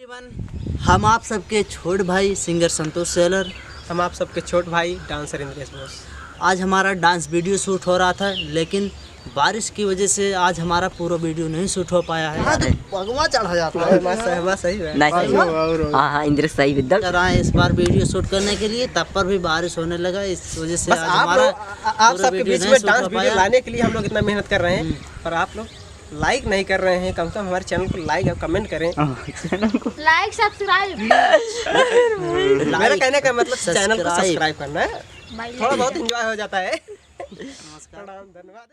Everyone, हम आप सबके छोट भाई सिंगर संतोष सेलर। हम आप सबके छोट भाई डांसर इंद्रेश बोस। आज हमारा डांस वीडियो शूट हो रहा था, लेकिन बारिश की वजह से आज हमारा पूरा वीडियो नहीं शूट हो पाया है। भगवा चढ़ा जाता है। सही है। हाँ इंद्रेश सही विद्या कर आए इस बार वीडियो शूट करने के लिए, तब पर भी बारिश होने लगा। इस वजह से बस आज हमारा आप सबके बीच में डांस वीडियो लाने के लिए हम लोग इतना मेहनत कर रहे हैं, पर आप लोग लाइक नहीं कर रहे हैं। कम से कम हमारे चैनल को लाइक और कमेंट करें। Like subscribe. मेरा कहने का मतलब चैनल को सब्सक्राइब करना है, भाई थोड़ा बहुत एंजॉय हो जाता है। प्रणाम, धन्यवाद।